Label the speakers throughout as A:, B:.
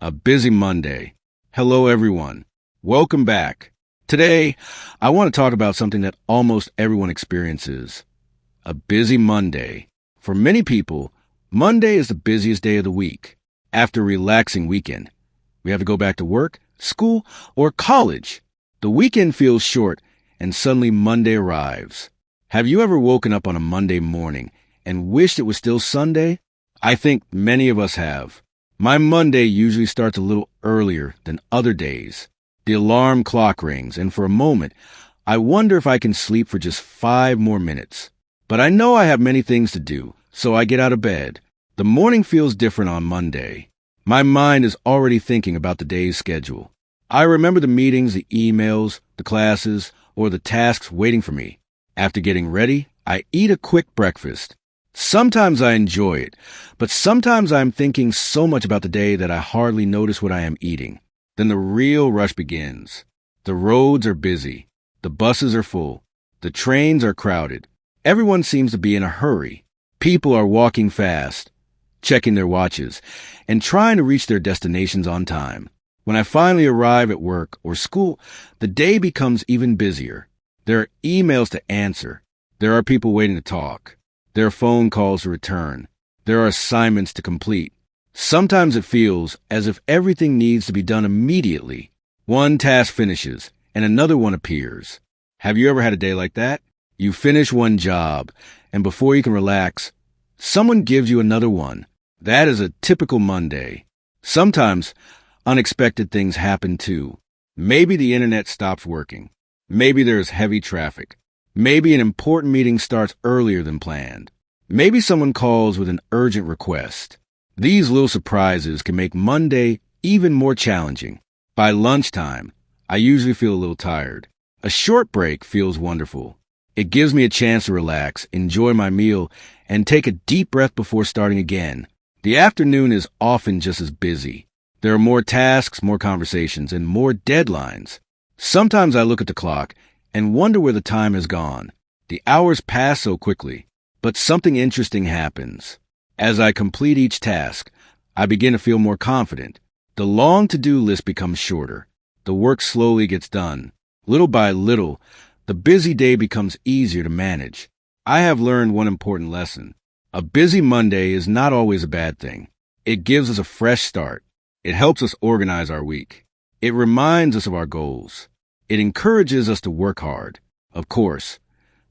A: A busy Monday. Hello, everyone. Welcome back. Today, I want to talk about something that almost everyone experiences. A busy Monday. For many people, Monday is the busiest day of the week. After a relaxing weekend, we have to go back to work, school, or college. The weekend feels short, and suddenly Monday arrives. Have you ever woken up on a Monday morning and wished it was still Sunday? I think many of us have. My Monday usually starts a little earlier than other days. The alarm clock rings, and for a moment, I wonder if I can sleep for just 5 more minutes. But I know I have many things to do, so I get out of bed. The morning feels different on Monday. My mind is already thinking about the day's schedule. I remember the meetings, the emails, the classes, or the tasks waiting for me. After getting ready, I eat a quick breakfast. Sometimes I enjoy it, but sometimes I'm thinking so much about the day that I hardly notice what I am eating. Then the real rush begins. The roads are busy. The buses are full. The trains are crowded. Everyone seems to be in a hurry. People are walking fast, checking their watches, and trying to reach their destinations on time. When I finally arrive at work or school, the day becomes even busier. There are emails to answer. There are people waiting to talk. There are phone calls to return. There are assignments to complete. Sometimes it feels as if everything needs to be done immediately. One task finishes, and another one appears. Have you ever had a day like that? You finish one job, and before you can relax, someone gives you another one. That is a typical Monday. Sometimes unexpected things happen too. Maybe the internet stops working. Maybe there's heavy traffic. Maybe an important meeting starts earlier than planned. Maybe someone calls with an urgent request. These little surprises can make Monday even more challenging. By lunchtime, I usually feel a little tired. A short break feels wonderful. It gives me a chance to relax, enjoy my meal, and take a deep breath before starting again. The afternoon is often just as busy. There are more tasks, more conversations, and more deadlines. Sometimes I look at the clock and wonder where the time has gone. The hours pass so quickly, but something interesting happens. As I complete each task, I begin to feel more confident. The long to-do list becomes shorter. The work slowly gets done. Little by little, the busy day becomes easier to manage. I have learned one important lesson. A busy Monday is not always a bad thing. It gives us a fresh start. It helps us organize our week. It reminds us of our goals. It encourages us to work hard. Of course,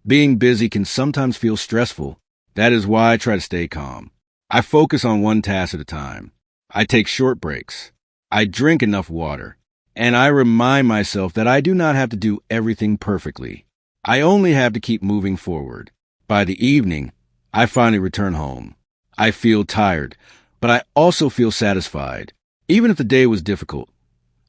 A: being busy can sometimes feel stressful. That is why I try to stay calm. I focus on one task at a time. I take short breaks. I drink enough water. And I remind myself that I do not have to do everything perfectly. I only have to keep moving forward. By the evening, I finally return home. I feel tired, but I also feel satisfied. Even if the day was difficult,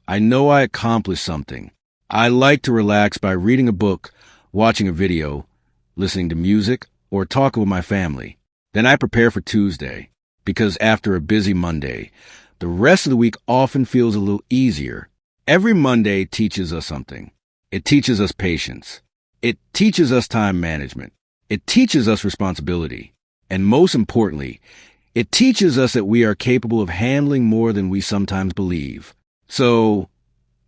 A: I know I accomplished something. I like to relax by reading a book, watching a video, listening to music, or talking with my family. Then I prepare for Tuesday, because after a busy Monday, the rest of the week often feels a little easier. Every Monday teaches us something. It teaches us patience. It teaches us time management. It teaches us responsibility. And most importantly, it teaches us that we are capable of handling more than we sometimes believe. So,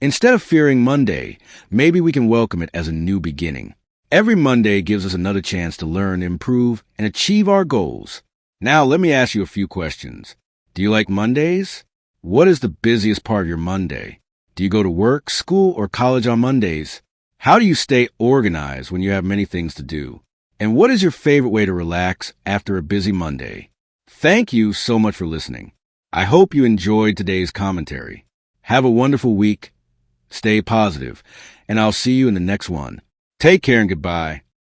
A: instead of fearing Monday, maybe we can welcome it as a new beginning. Every Monday gives us another chance to learn, improve, and achieve our goals. Now, let me ask you a few questions. Do you like Mondays? What is the busiest part of your Monday? Do you go to work, school, or college on Mondays? How do you stay organized when you have many things to do? And what is your favorite way to relax after a busy Monday? Thank you so much for listening. I hope you enjoyed today's commentary. Have a wonderful week. Stay positive, and I'll see you in the next one. Take care and goodbye.